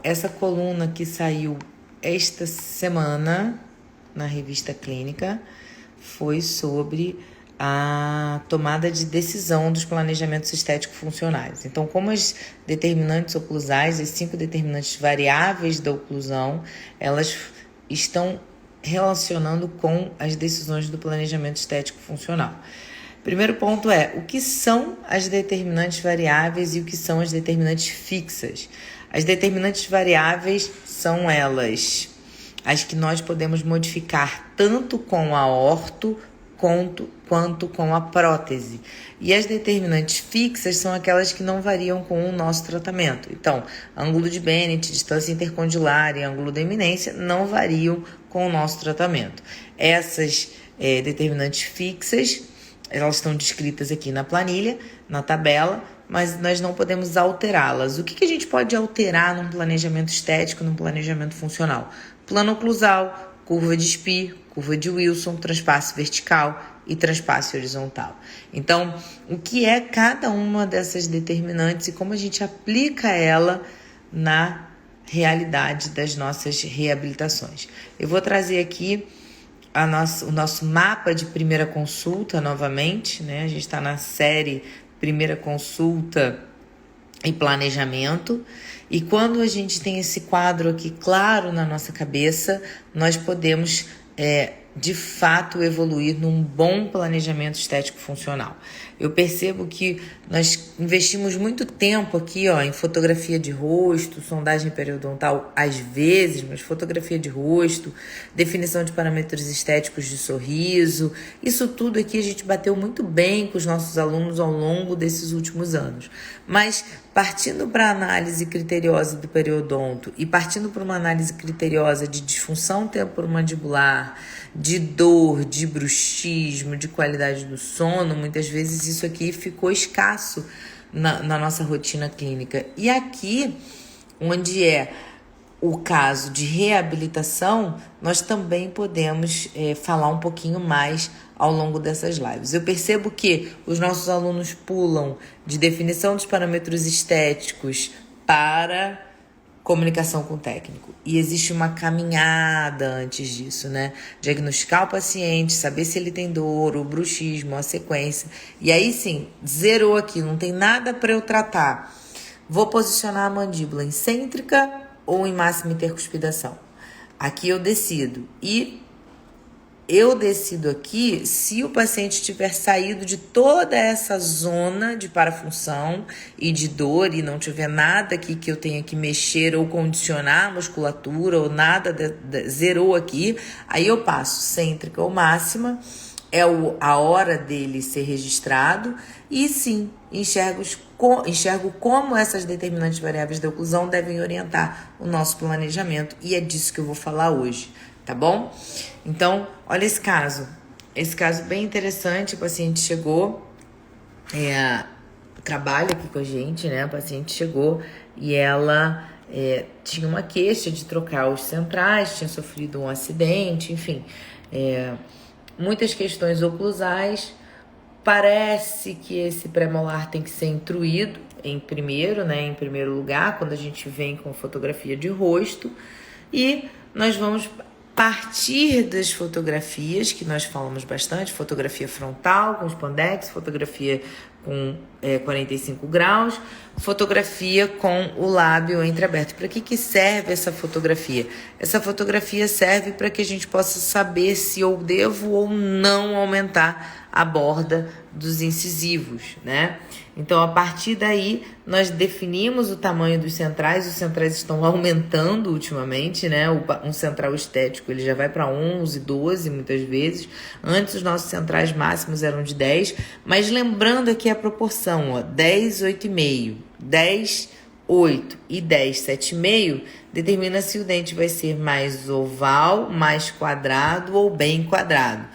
Essa coluna que saiu esta semana na revista Clínica foi sobre a tomada de decisão dos planejamentos estético-funcionais. Então, como as determinantes oclusais, as 5 determinantes variáveis da oclusão, elas estão relacionando com as decisões do planejamento estético-funcional. Primeiro ponto é, o que são as determinantes variáveis e o que são as determinantes fixas? As determinantes variáveis são elas as que nós podemos modificar tanto com a orto quanto com a prótese. E as determinantes fixas são aquelas que não variam com o nosso tratamento. Então, ângulo de Bennett, distância intercondylar e ângulo de eminência não variam com o nosso tratamento. Essas determinantes fixas, elas estão descritas aqui na planilha, na tabela, mas nós não podemos alterá-las. O que a gente pode alterar num planejamento estético, num planejamento funcional? Plano oclusal, curva de Spee, curva de Wilson, transpasse vertical e transpasse horizontal. Então, o que é cada uma dessas determinantes e como a gente aplica ela na realidade das nossas reabilitações? Eu vou trazer aqui o nosso mapa de primeira consulta novamente, né? A gente está na série Primeira Consulta e Planejamento. E quando a gente tem esse quadro aqui claro na nossa cabeça, nós podemos, de fato, evoluir num bom planejamento estético-funcional. Eu percebo que nós investimos muito tempo aqui, em fotografia de rosto, sondagem periodontal às vezes, mas fotografia de rosto, definição de parâmetros estéticos de sorriso. Isso tudo aqui a gente bateu muito bem com os nossos alunos ao longo desses últimos anos. Mas partindo para a análise criteriosa do periodonto e partindo para uma análise criteriosa de disfunção temporomandibular, de dor, de bruxismo, de qualidade do sono, muitas vezes isso aqui ficou escasso na nossa rotina clínica. E aqui, onde é o caso de reabilitação, nós também podemos falar um pouquinho mais ao longo dessas lives. Eu percebo que os nossos alunos pulam de definição dos parâmetros estéticos para comunicação com o técnico. E existe uma caminhada antes disso, né? Diagnosticar o paciente, saber se ele tem dor, o bruxismo, a sequência. E aí sim, zerou aqui, não tem nada para eu tratar. Vou posicionar a mandíbula em cêntrica ou em máxima intercuspidação. Aqui eu decido. E eu decido aqui se o paciente tiver saído de toda essa zona de parafunção e de dor e não tiver nada aqui que eu tenha que mexer ou condicionar a musculatura ou nada, zerou aqui, aí eu passo cêntrica ou máxima, a hora dele ser registrado e sim, enxergo como essas determinantes variáveis da oclusão devem orientar o nosso planejamento e é disso que eu vou falar hoje. Tá bom? Então, olha esse caso. Esse caso bem interessante. O paciente chegou, trabalha aqui com a gente, né? A paciente chegou e ela tinha uma queixa de trocar os centrais, tinha sofrido um acidente, enfim. Muitas questões oclusais. Parece que esse premolar tem que ser intruído em primeiro lugar, quando a gente vem com fotografia de rosto. E nós vamos partir das fotografias, que nós falamos bastante, fotografia frontal com spandex, fotografia com 45 graus, fotografia com o lábio entreaberto. Para que serve essa fotografia? Essa fotografia serve para que a gente possa saber se eu devo ou não aumentar a borda dos incisivos, né? Então, a partir daí, nós definimos o tamanho dos centrais. Os centrais estão aumentando ultimamente, né? Um central estético, ele já vai para 11, 12 muitas vezes. Antes, os nossos centrais máximos eram de 10. Mas lembrando aqui a proporção, 10, 8,5, 10, 8 e 10, 7,5, determina se o dente vai ser mais oval, mais quadrado ou bem quadrado.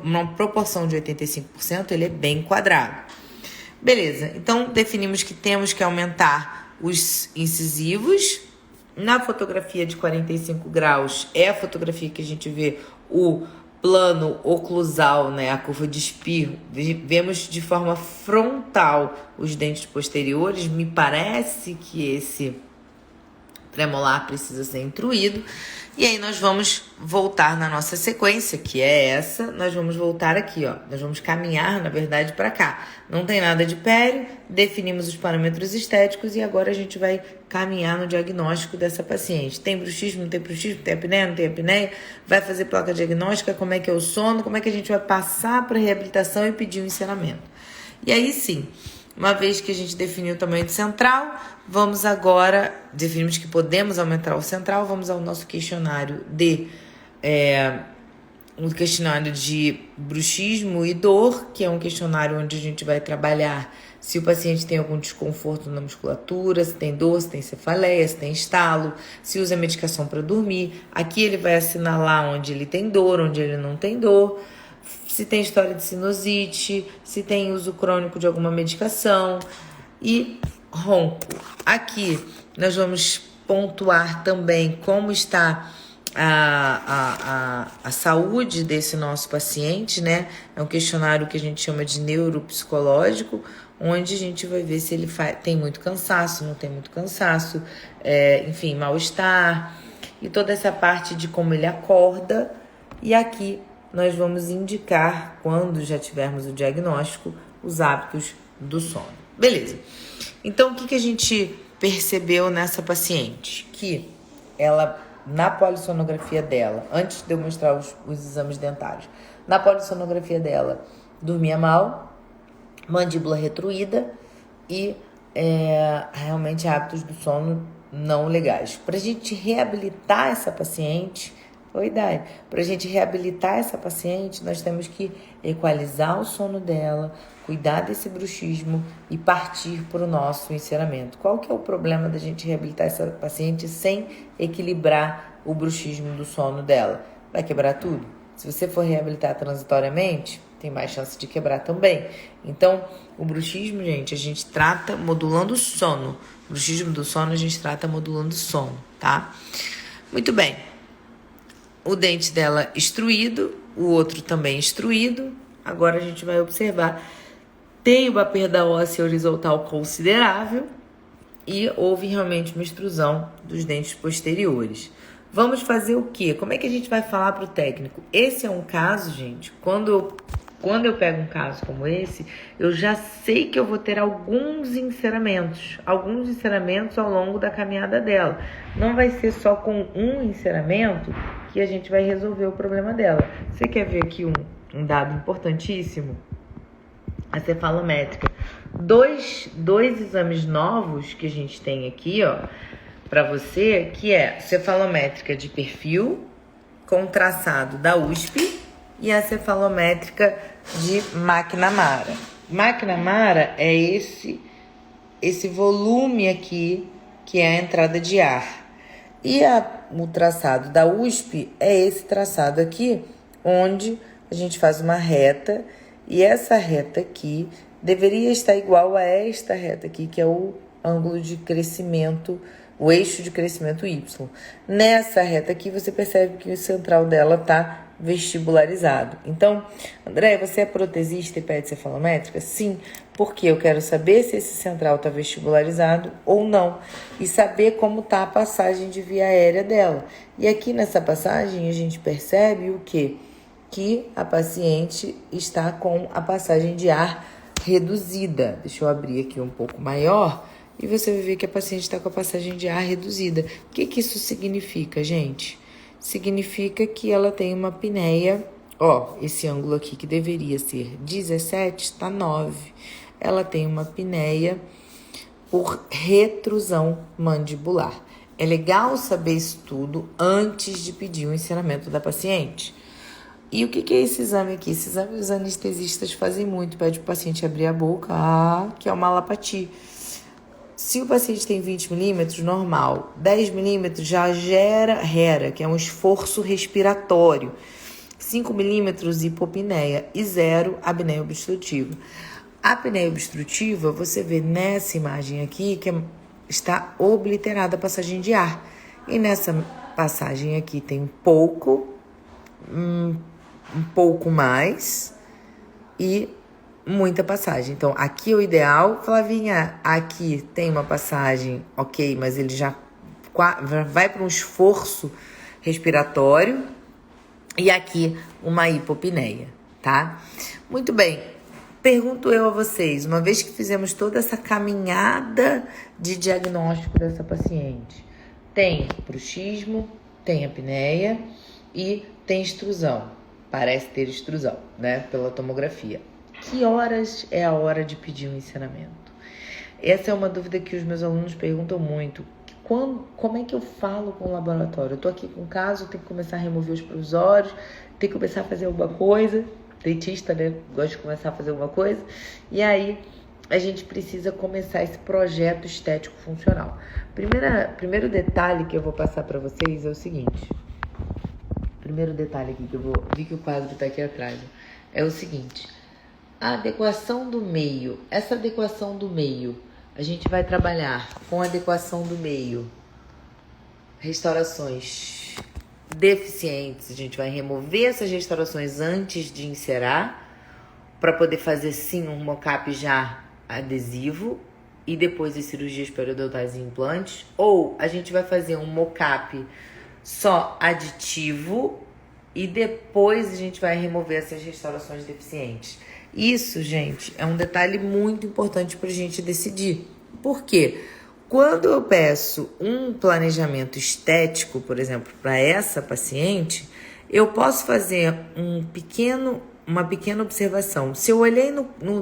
Uma proporção de 85%, ele é bem quadrado. Beleza, então definimos que temos que aumentar os incisivos. Na fotografia de 45 graus é a fotografia que a gente vê o plano oclusal, né, a curva de Spee. Vemos de forma frontal os dentes posteriores. Me parece que esse premolar precisa ser intruído. E aí nós vamos voltar na nossa sequência, que é essa. Nós vamos voltar aqui, ó. Nós vamos caminhar, na verdade, para cá. Não tem nada de pério, definimos os parâmetros estéticos e agora a gente vai caminhar no diagnóstico dessa paciente. Tem bruxismo, não tem bruxismo, tem apneia, não tem apneia? Vai fazer placa diagnóstica, como é que é o sono, como é que a gente vai passar para reabilitação e pedir o encerramento. E aí sim, uma vez que a gente definiu o tamanho do central, vamos agora, definimos que podemos aumentar o central, vamos ao nosso questionário um questionário de bruxismo e dor, que é um questionário onde a gente vai trabalhar se o paciente tem algum desconforto na musculatura, se tem dor, se tem cefaleia, se tem estalo, se usa medicação para dormir. Aqui ele vai assinalar onde ele tem dor, onde ele não tem dor, se tem história de sinusite, se tem uso crônico de alguma medicação e ronco. Aqui nós vamos pontuar também como está a saúde desse nosso paciente, né? É um questionário que a gente chama de neuropsicológico, onde a gente vai ver se ele tem muito cansaço, não tem muito cansaço, enfim, mal-estar e toda essa parte de como ele acorda. E aqui nós vamos indicar, quando já tivermos o diagnóstico, os hábitos do sono. Beleza. Então, o que a gente percebeu nessa paciente? Que ela, na polissonografia dela, antes de eu mostrar os exames dentários, na polissonografia dela, dormia mal, mandíbula retruída e realmente hábitos do sono não legais. Para a gente reabilitar essa paciente... Oi, Dai. Para a gente reabilitar essa paciente, nós temos que equalizar o sono dela, cuidar desse bruxismo e partir para o nosso encerramento. Qual que é o problema da gente reabilitar essa paciente sem equilibrar o bruxismo do sono dela? Vai quebrar tudo. Se você for reabilitar transitoriamente, tem mais chance de quebrar também. Então, o bruxismo, gente, a gente trata modulando o sono. O bruxismo do sono a gente trata modulando o sono, tá? Muito bem. O dente dela extruído, o outro também extruído. Agora a gente vai observar. Tem uma perda óssea horizontal considerável e houve realmente uma extrusão dos dentes posteriores. Vamos fazer o quê? Como é que a gente vai falar para o técnico? Esse é um caso, gente, quando eu pego um caso como esse, eu já sei que eu vou ter alguns encerramentos ao longo da caminhada dela. Não vai ser só com um encerramento que a gente vai resolver o problema dela. Você quer ver aqui um dado importantíssimo? A cefalométrica. Dois exames novos que a gente tem aqui, ó, para você, que é cefalométrica de perfil, com traçado da USP, e a cefalométrica de McNamara. McNamara é esse volume aqui, que é a entrada de ar. E o traçado da USP é esse traçado aqui, onde a gente faz uma reta, e essa reta aqui deveria estar igual a esta reta aqui, que é o ângulo de crescimento, o eixo de crescimento Y. Nessa reta aqui, você percebe que o central dela está vestibularizado. Então, André, você é protesista e pede cefalométrica? Sim, porque eu quero saber se esse central está vestibularizado ou não e saber como está a passagem de via aérea dela. E aqui nessa passagem a gente percebe o quê? Que a paciente está com a passagem de ar reduzida. Deixa eu abrir aqui um pouco maior e você vai ver que a paciente está com a passagem de ar reduzida. O que isso significa, gente? Significa que ela tem uma apneia, ó, esse ângulo aqui que deveria ser 17, está 9. Ela tem uma apneia por retrusão mandibular. É legal saber isso tudo antes de pedir o encerramento da paciente. E o que é esse exame aqui? Esse exame os anestesistas fazem muito, pede o paciente abrir a boca, que é uma lapati. Se o paciente tem 20 milímetros, normal. 10 milímetros já gera HERA, que é um esforço respiratório. 5 milímetros, hipopneia. E 0, apneia obstrutiva. A apneia obstrutiva, você vê nessa imagem aqui, que está obliterada a passagem de ar. E nessa passagem aqui tem um pouco mais e muita passagem. Então, aqui é o ideal, Flavinha, aqui tem uma passagem, ok, mas ele já vai para um esforço respiratório e aqui uma hipopneia, tá? Muito bem. Pergunto eu a vocês, uma vez que fizemos toda essa caminhada de diagnóstico dessa paciente, tem bruxismo, tem apneia e tem extrusão. Parece ter extrusão, né? Pela tomografia. Que horas é a hora de pedir um encenamento? Essa é uma dúvida que os meus alunos perguntam muito. Como é que eu falo com o laboratório? Eu tô aqui com o caso, tenho que começar a remover os provisórios, tenho que começar a fazer alguma coisa. Dentista, né? Gosta de começar a fazer alguma coisa. E aí, a gente precisa começar esse projeto estético funcional. Primeiro detalhe que eu vou passar para vocês é o seguinte. Primeiro detalhe aqui que eu vou... Vi que o quadro tá aqui atrás. É o seguinte. A adequação do meio. Essa adequação do meio, a gente vai trabalhar com a adequação do meio. Restaurações deficientes, a gente vai remover essas restaurações antes de inserar para poder fazer sim um mocap já adesivo e depois as cirurgias periodontais e implantes, ou a gente vai fazer um mocap só aditivo e depois a gente vai remover essas restaurações deficientes. Isso, gente, é um detalhe muito importante para a gente decidir. Por quê? Quando eu peço um planejamento estético, por exemplo, para essa paciente, eu posso fazer uma pequena observação. Se eu olhei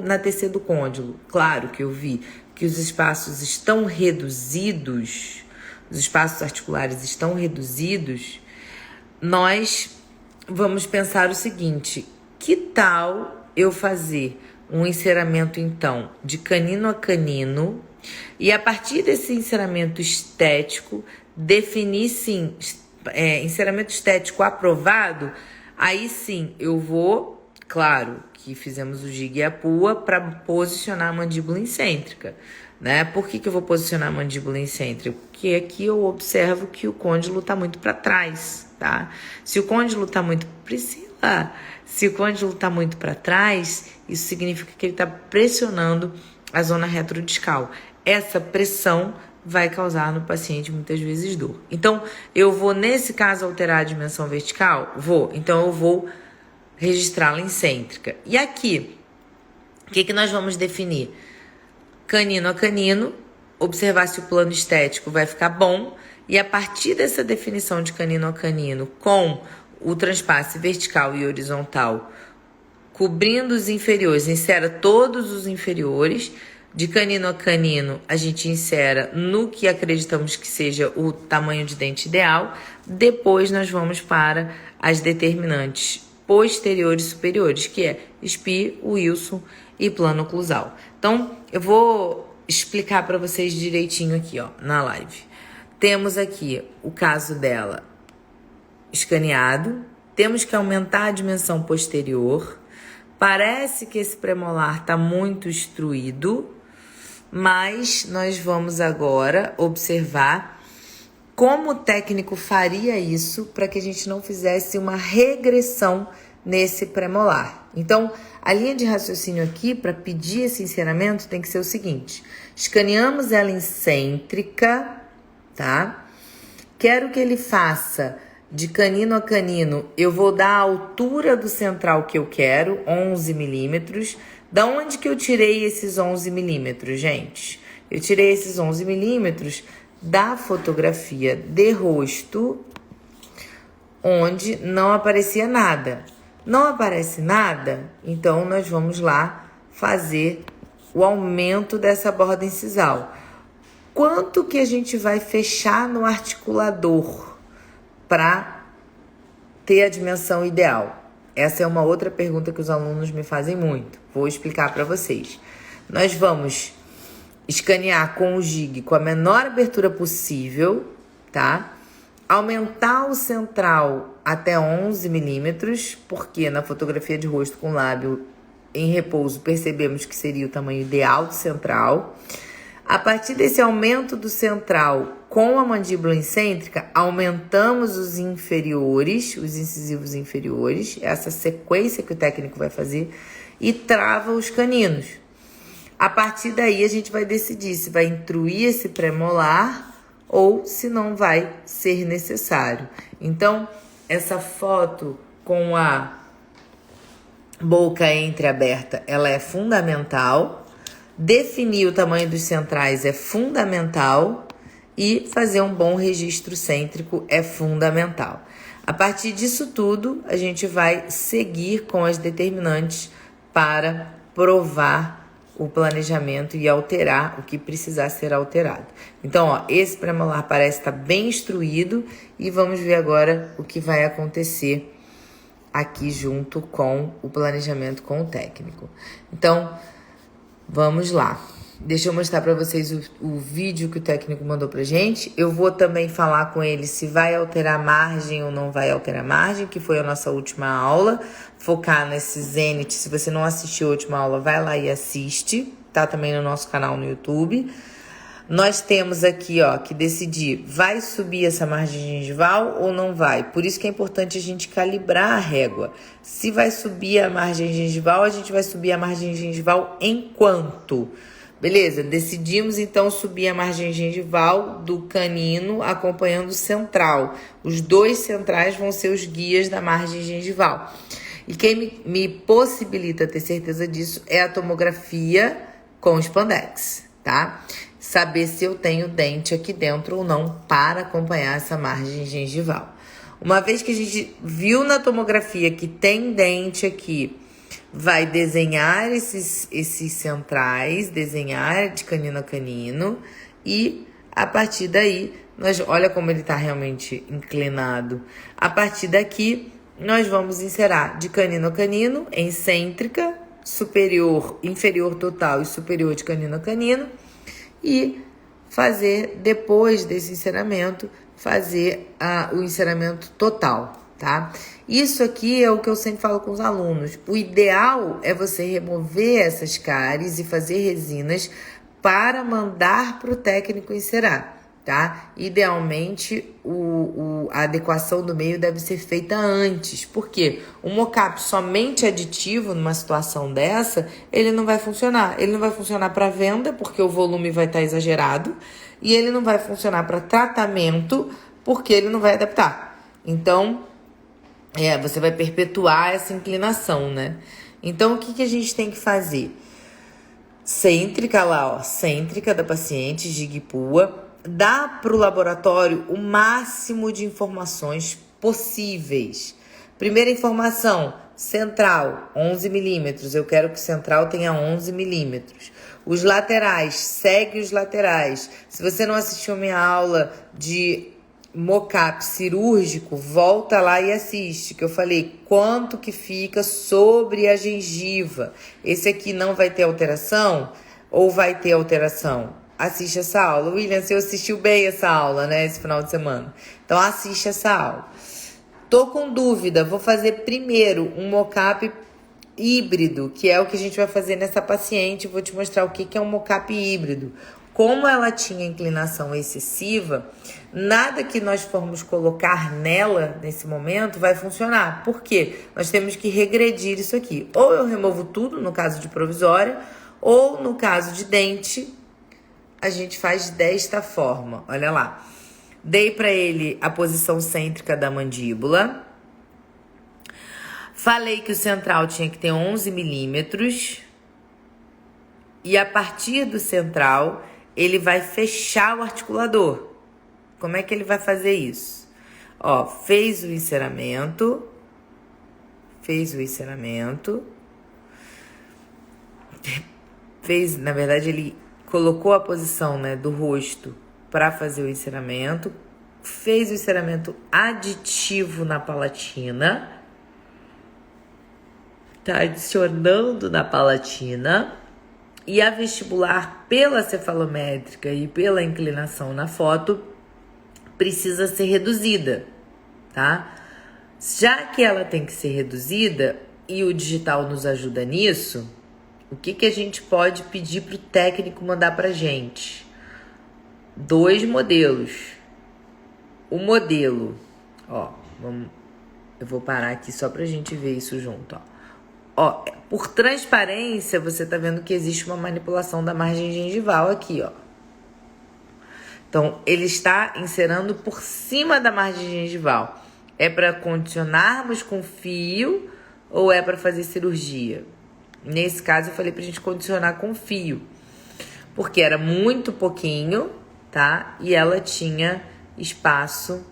na TC do côndilo, claro que eu vi que os espaços estão reduzidos, os espaços articulares estão reduzidos, nós vamos pensar o seguinte: que tal eu fazer um enceramento, então, de canino a canino, e a partir desse enceramento estético, definir sim, enceramento estético aprovado, aí sim eu vou, claro que fizemos o gig e a pua para posicionar a mandíbula incêntrica, né? Por que eu vou posicionar a mandíbula incêntrica? Porque aqui eu observo que o côndilo está muito para trás, tá? Se o côndilo está muito... Priscila, se o côndilo está muito para trás, isso significa que ele está pressionando a zona retrodiscal. Essa pressão vai causar no paciente muitas vezes dor. Então, eu vou, nesse caso, alterar a dimensão vertical? Vou. Então, eu vou registrá-la incêntrica. E aqui, o que nós vamos definir? Canino a canino, observar se o plano estético vai ficar bom, e a partir dessa definição de canino a canino, com o transpasse vertical e horizontal, cobrindo os inferiores, insera todos os inferiores. De canino a canino, a gente insera no que acreditamos que seja o tamanho de dente ideal. Depois nós vamos para as determinantes posteriores e superiores, que é SPI, Wilson e plano oclusal. Então, eu vou explicar para vocês direitinho aqui, ó, na live. Temos aqui o caso dela escaneado, temos que aumentar a dimensão posterior. Parece que esse premolar está muito instruído, mas nós vamos agora observar como o técnico faria isso para que a gente não fizesse uma regressão nesse premolar. Então, a linha de raciocínio aqui para pedir esse enceramento tem que ser o seguinte: escaneamos ela incêntrica, tá? Quero que ele faça de canino a canino, eu vou dar a altura do central que eu quero, 11 milímetros. Da onde que eu tirei esses 11 milímetros, gente? Eu tirei esses 11 milímetros da fotografia de rosto, onde não aparecia nada. Não aparece nada, então nós vamos lá fazer o aumento dessa borda incisal. Quanto que a gente vai fechar no articulador para ter a dimensão ideal? Essa é uma outra pergunta que os alunos me fazem muito. Vou explicar para vocês. Nós vamos escanear com o gig com a menor abertura possível, tá? Aumentar o central até 11 milímetros, porque na fotografia de rosto com lábio em repouso percebemos que seria o tamanho ideal do central. A partir desse aumento do central com a mandíbula incêntrica, aumentamos os inferiores, os incisivos inferiores, essa sequência que o técnico vai fazer, e trava os caninos. A partir daí, a gente vai decidir se vai intruir esse premolar ou se não vai ser necessário. Então, essa foto com a boca entreaberta, ela é fundamental. Definir o tamanho dos centrais é fundamental e fazer um bom registro cêntrico é fundamental. A partir disso tudo, a gente vai seguir com as determinantes para provar o planejamento e alterar o que precisar ser alterado. Então, ó, esse pré-molar parece estar bem instruído e vamos ver agora o que vai acontecer aqui junto com o planejamento com o técnico. Então, vamos lá. Deixa eu mostrar para vocês o vídeo que o técnico mandou pra gente. Eu vou também falar com ele se vai alterar margem ou não vai alterar margem, que foi a nossa última aula. Focar nesse Zenit. Se você não assistiu a última aula, vai lá e assiste. Tá também no nosso canal no YouTube. Nós temos aqui, ó, que decidir, vai subir essa margem gengival ou não vai? Por isso que é importante a gente calibrar a régua. Se vai subir a margem gengival, a gente vai subir a margem gengival em quanto? Beleza? Decidimos, então, subir a margem gengival do canino acompanhando o central. Os dois centrais vão ser os guias da margem gengival. E quem me possibilita ter certeza disso é a tomografia com spandex, tá? Saber se eu tenho dente aqui dentro ou não para acompanhar essa margem gengival. Uma vez que a gente viu na tomografia que tem dente aqui, vai desenhar esses centrais, desenhar de canino a canino e a partir daí, olha como ele está realmente inclinado. A partir daqui, nós vamos inserar de canino a canino, em cêntrica, superior, inferior total e superior de canino a canino e fazer, depois desse enceramento, fazer o enceramento total, tá? Isso aqui é o que eu sempre falo com os alunos. O ideal é você remover essas cáries e fazer resinas para mandar para o técnico encerar, tá? Idealmente, a adequação do meio deve ser feita antes. Por quê? O mocap somente aditivo, numa situação dessa, ele não vai funcionar. Ele não vai funcionar para venda, porque o volume vai estar exagerado. E ele não vai funcionar para tratamento, porque ele não vai adaptar. Então, você vai perpetuar essa inclinação, né? Então, o que a gente tem que fazer? Cêntrica lá, ó. Cêntrica da paciente, Jigpua. Dá para o laboratório o máximo de informações possíveis. Primeira informação, central, 11 milímetros. Eu quero que o central tenha 11 milímetros. Os laterais, segue os laterais. Se você não assistiu minha aula de mocap cirúrgico, volta lá e assiste, que eu falei quanto que fica sobre a gengiva. Esse aqui não vai ter alteração ou vai ter alteração? Assiste essa aula. William, você assistiu bem essa aula, né, esse final de semana. Então, assiste essa aula. Tô com dúvida, vou fazer primeiro um mocap híbrido, que é o que a gente vai fazer nessa paciente. Vou te mostrar o que é um mocap híbrido. Como ela tinha inclinação excessiva, nada que nós formos colocar nela nesse momento vai funcionar. Por quê? Nós temos que regredir isso aqui. Ou eu removo tudo, no caso de provisória, ou no caso de dente, a gente faz desta forma. Olha lá. Dei para ele a posição cêntrica da mandíbula. Falei que o central tinha que ter 11 milímetros. E a partir do central, ele vai fechar o articulador. Como é que ele vai fazer isso? Ó, fez o enceramento. Na verdade, ele colocou a posição, né, do rosto para fazer o enceramento. Fez o enceramento aditivo na palatina. Tá adicionando na palatina. E a vestibular, pela cefalométrica e pela inclinação na foto, precisa ser reduzida, tá? Já que ela tem que ser reduzida e o digital nos ajuda nisso, o que a gente pode pedir para o técnico mandar para a gente? 2 modelos. O modelo, ó, eu vou parar aqui só para a gente ver isso junto, ó. Ó, por transparência, você tá vendo que existe uma manipulação da margem gengival aqui, ó. Então, ele está inserando por cima da margem gengival. É para condicionarmos com fio ou é para fazer cirurgia? Nesse caso, eu falei pra gente condicionar com fio, porque era muito pouquinho, tá? E ela tinha espaço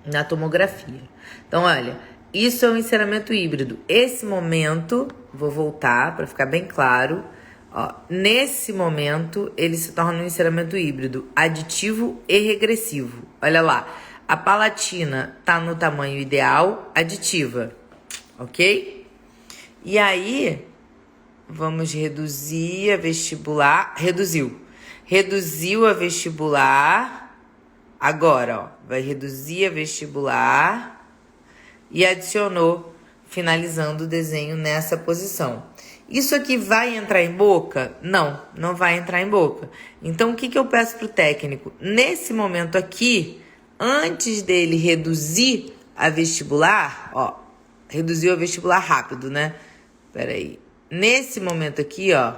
na tomografia. Então, olha, isso é um enceramento híbrido. Esse momento, vou voltar para ficar bem claro. Ó, nesse momento, ele se torna um enceramento híbrido, aditivo e regressivo. Olha lá, a palatina tá no tamanho ideal, aditiva, ok? E aí, vamos reduzir a vestibular. Reduziu a vestibular. Agora, ó, vai reduzir a vestibular e adicionou, finalizando o desenho nessa posição. Isso aqui vai entrar em boca? Não, não vai entrar em boca. Então, o que eu peço pro técnico? Nesse momento aqui, antes dele reduzir a vestibular, ó, reduziu a vestibular rápido, né? Peraí. Nesse momento aqui, ó,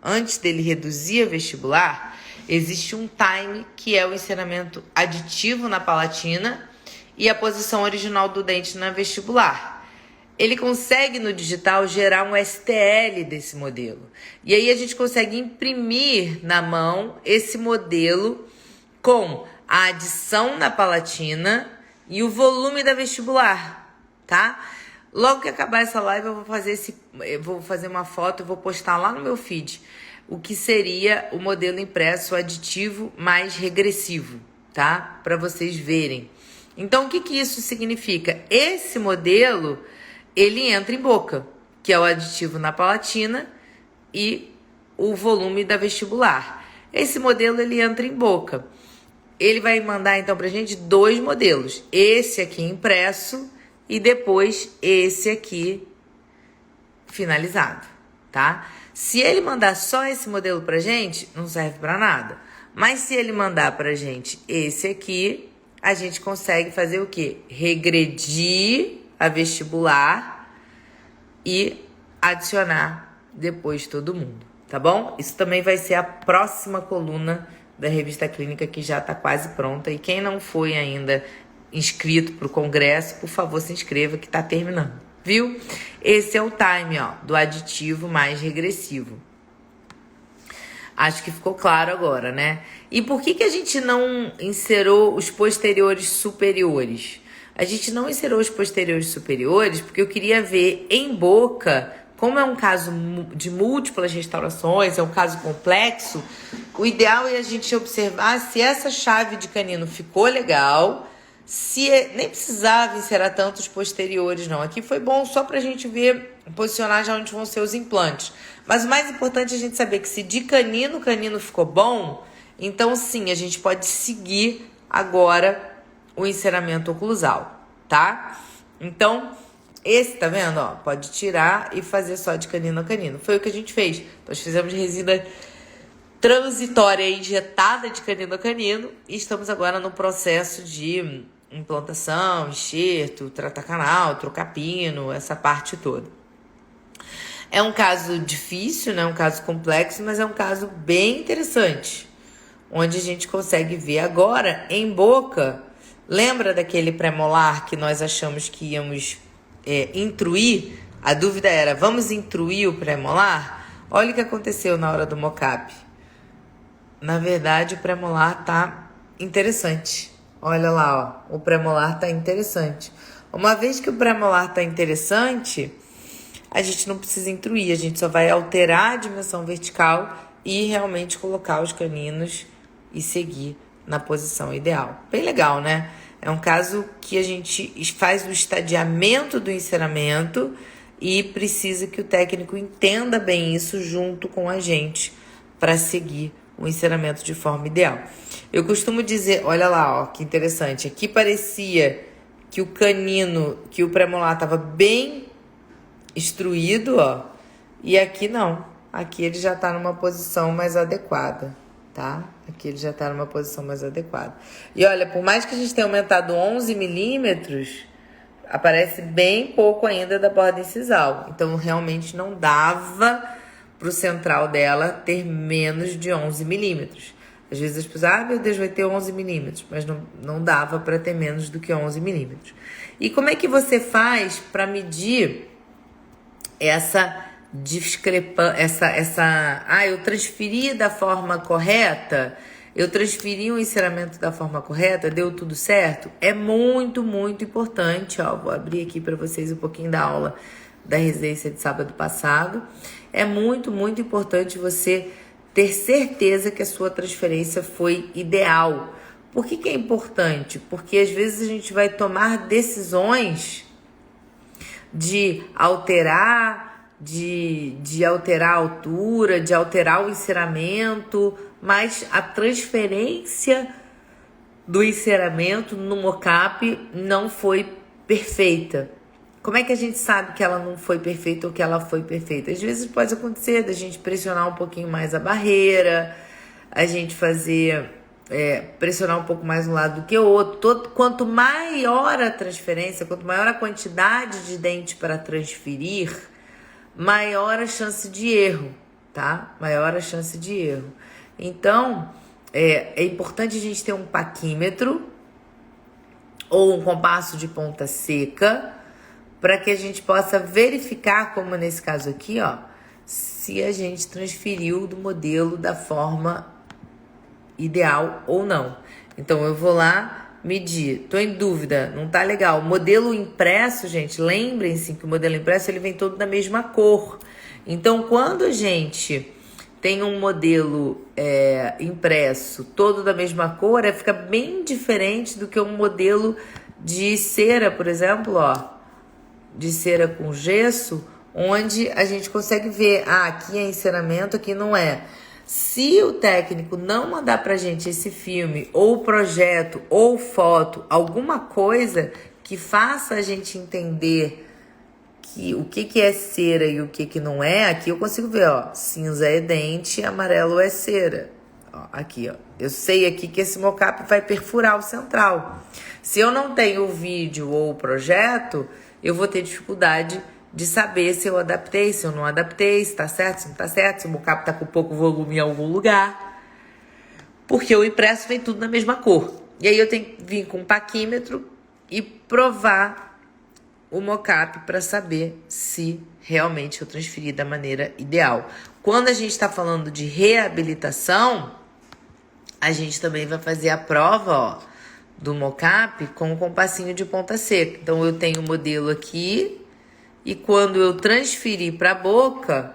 antes dele reduzir a vestibular, existe um time que é o enceramento aditivo na palatina e a posição original do dente na vestibular. Ele consegue no digital gerar um STL desse modelo. E aí a gente consegue imprimir na mão esse modelo com a adição na palatina e o volume da vestibular, tá? Logo que acabar essa live, eu vou fazer uma foto e vou postar lá no meu feed o que seria o modelo impresso aditivo mais regressivo, tá? Para vocês verem. Então, o que isso significa? Esse modelo, ele entra em boca, que é o aditivo na palatina e o volume da vestibular. Esse modelo, ele entra em boca. Ele vai mandar, então, pra gente 2 modelos. Esse aqui impresso e depois esse aqui finalizado, tá? Se ele mandar só esse modelo pra gente, não serve pra nada. Mas se ele mandar pra gente esse aqui, a gente consegue fazer o quê? Regredir a vestibular e adicionar depois todo mundo, tá bom? Isso também vai ser a próxima coluna da Revista Clínica, que já tá quase pronta. E quem não foi ainda inscrito para o congresso, por favor, se inscreva que tá terminando, viu? Esse é o time, ó, do aditivo mais regressivo. Acho que ficou claro agora, né? E por que a gente não inserou os posteriores superiores? A gente não inserou os posteriores superiores porque eu queria ver em boca, como é um caso de múltiplas restaurações, é um caso complexo, o ideal é a gente observar se essa chave de canino ficou legal, nem precisava inserar tantos posteriores, não. Aqui foi bom só pra gente ver, posicionar já onde vão ser os implantes. Mas o mais importante é a gente saber que se de canino, o canino ficou bom, então sim, a gente pode seguir agora o enceramento oclusal, tá? Então, esse, tá vendo, ó? Pode tirar e fazer só de canino a canino. Foi o que a gente fez. Nós fizemos resina transitória injetada de canino a canino e estamos agora no processo de implantação, enxerto, tratar canal, trocar pino, essa parte toda. É um caso difícil, né? Um caso complexo, mas é um caso bem interessante, onde a gente consegue ver agora em boca. Lembra daquele premolar que nós achamos que íamos intruir? A dúvida era, vamos intruir o premolar? Olha o que aconteceu na hora do mocap. Na verdade, o premolar tá interessante. Olha lá, ó, o premolar tá interessante. Uma vez que o premolar tá interessante, a gente não precisa intruir, a gente só vai alterar a dimensão vertical e realmente colocar os caninos e seguir na posição ideal. Bem legal, né? É um caso que a gente faz o estadiamento do enceramento e precisa que o técnico entenda bem isso junto com a gente para seguir o enceramento de forma ideal. Eu costumo dizer, olha lá, ó, que interessante. Aqui parecia que o canino, que o premolar estava bem instruído, ó, e aqui não. Aqui ele já está numa posição mais adequada, tá? Aqui ele já está numa posição mais adequada. E olha, por mais que a gente tenha aumentado 11 milímetros, aparece bem pouco ainda da borda incisal. Então, realmente não dava para o central dela ter menos de 11 milímetros. Às vezes as pessoas, meu Deus, vai ter 11 milímetros, mas não dava para ter menos do que 11 milímetros. E como é que você faz para medir essa discrepância, eu transferi da forma correta, eu transferi o enceramento da forma correta, deu tudo certo? É muito, muito importante, ó, vou abrir aqui para vocês um pouquinho da aula da residência de sábado passado. É muito, muito importante você ter certeza que a sua transferência foi ideal. Por que é importante? Porque às vezes a gente vai tomar decisões de alterar, de alterar a altura, de alterar o enceramento, mas a transferência do enceramento no mockup não foi perfeita. Como é que a gente sabe que ela não foi perfeita ou que ela foi perfeita? Às vezes pode acontecer da gente pressionar um pouquinho mais a barreira, a gente fazer pressionar um pouco mais um lado do que o outro. Quanto maior a transferência, quanto maior a quantidade de dente para transferir, maior a chance de erro, tá? Maior a chance de erro. Então, é importante a gente ter um paquímetro ou um compasso de ponta seca para que a gente possa verificar, como nesse caso aqui, ó, se a gente transferiu do modelo da forma ideal ou não. Então, eu vou lá medir. Tô em dúvida, não tá legal. Modelo impresso, gente, lembrem-se que o modelo impresso ele vem todo da mesma cor. Então, quando a gente tem um modelo impresso todo da mesma cor, fica bem diferente do que um modelo de cera, por exemplo, ó, de cera com gesso, onde a gente consegue ver, aqui é enceramento, aqui não é. Se o técnico não mandar pra gente esse filme, ou projeto, ou foto, alguma coisa que faça a gente entender o que é cera e o que não é, aqui eu consigo ver, ó, cinza é dente, amarelo é cera. Ó, aqui, ó, eu sei aqui que esse mockup vai perfurar o central. Se eu não tenho o vídeo ou o projeto, eu vou ter dificuldade de saber se eu adaptei, se eu não adaptei, se tá certo, se não tá certo, se o mockup tá com pouco volume em algum lugar. Porque o impresso vem tudo na mesma cor. E aí eu tenho que vir com um paquímetro e provar o mockup para saber se realmente eu transferi da maneira ideal. Quando a gente está falando de reabilitação, a gente também vai fazer a prova, ó, do mockup com um compassinho de ponta seca. Então, eu tenho o modelo aqui e quando eu transferir para a boca,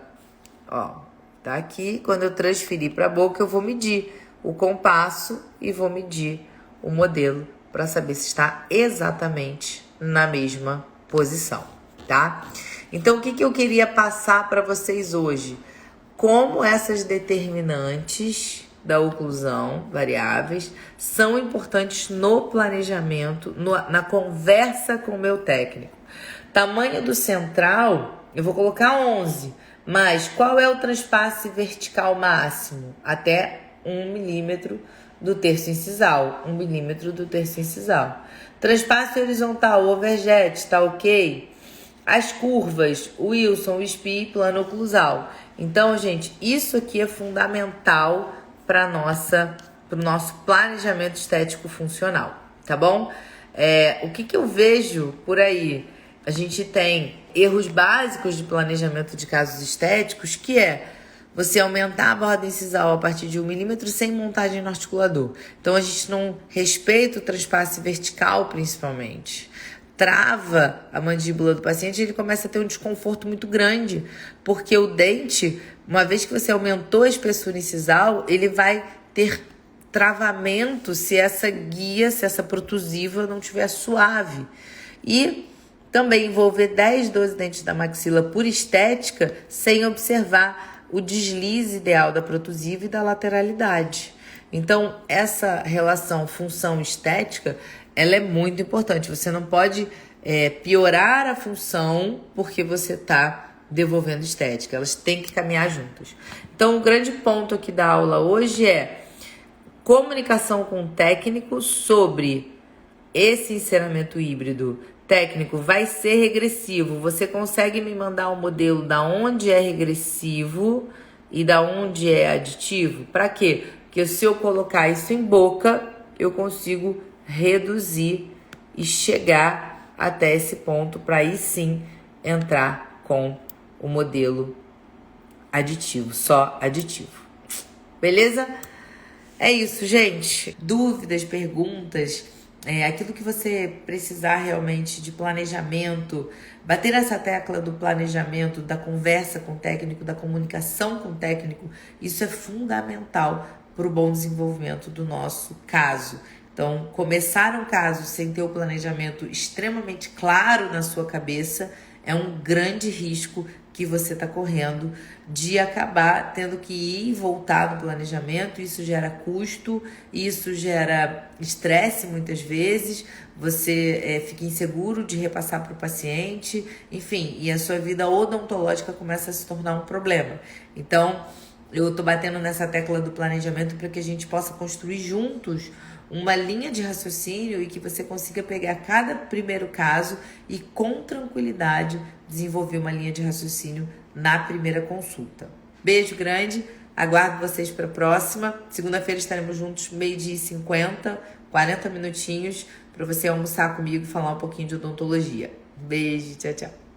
ó, tá aqui. Quando eu transferir para a boca, eu vou medir o compasso e vou medir o modelo para saber se está exatamente na mesma posição, tá? Então, o que eu queria passar para vocês hoje? Como essas determinantes da oclusão, variáveis, são importantes no planejamento, na conversa com o meu técnico. Tamanho do central, eu vou colocar 11, mas qual é o transpasse vertical máximo? Até 1 milímetro do terço incisal, 1 milímetro do terço incisal. Transpasse horizontal, overjet, tá ok? As curvas, Wilson, SPI, plano oclusal. Então, gente, isso aqui é fundamental para o nosso planejamento estético funcional, tá bom? O que eu vejo por aí? A gente tem erros básicos de planejamento de casos estéticos, que é você aumentar a borda incisal a partir de 1 milímetro sem montagem no articulador. Então, a gente não respeita o transpasse vertical, principalmente. Trava a mandíbula do paciente e ele começa a ter um desconforto muito grande, porque o dente, uma vez que você aumentou a espessura incisal, ele vai ter travamento se essa guia, se essa protusiva não estiver suave. E também envolver 10, 12 dentes da maxila por estética, sem observar o deslize ideal da protusiva e da lateralidade. Então, essa relação função-estética, ela é muito importante. Você não pode piorar a função porque você está devolvendo estética. Elas têm que caminhar juntas. Então, o grande ponto aqui da aula hoje é comunicação com o técnico sobre esse enceramento híbrido. Técnico, vai ser regressivo. Você consegue me mandar um modelo da onde é regressivo e da onde é aditivo? Para quê? que se eu colocar isso em boca, eu consigo reduzir e chegar até esse ponto para aí sim entrar com o modelo aditivo, só aditivo. Beleza? É isso, gente. Dúvidas, perguntas, aquilo que você precisar realmente de planejamento, bater essa tecla do planejamento, da conversa com o técnico, da comunicação com o técnico, isso é fundamental para o bom desenvolvimento do nosso caso. Então, começar um caso sem ter o planejamento extremamente claro na sua cabeça é um grande risco que você está correndo de acabar tendo que ir e voltar no planejamento. Isso gera custo, isso gera estresse muitas vezes, você fica inseguro de repassar para o paciente, enfim, e a sua vida odontológica começa a se tornar um problema. Então, eu tô batendo nessa tecla do planejamento para que a gente possa construir juntos uma linha de raciocínio e que você consiga pegar cada primeiro caso e com tranquilidade desenvolver uma linha de raciocínio na primeira consulta. Beijo grande, aguardo vocês para a próxima. Segunda-feira estaremos juntos, 12h50, 40 minutinhos, para você almoçar comigo e falar um pouquinho de odontologia. Beijo, tchau, tchau.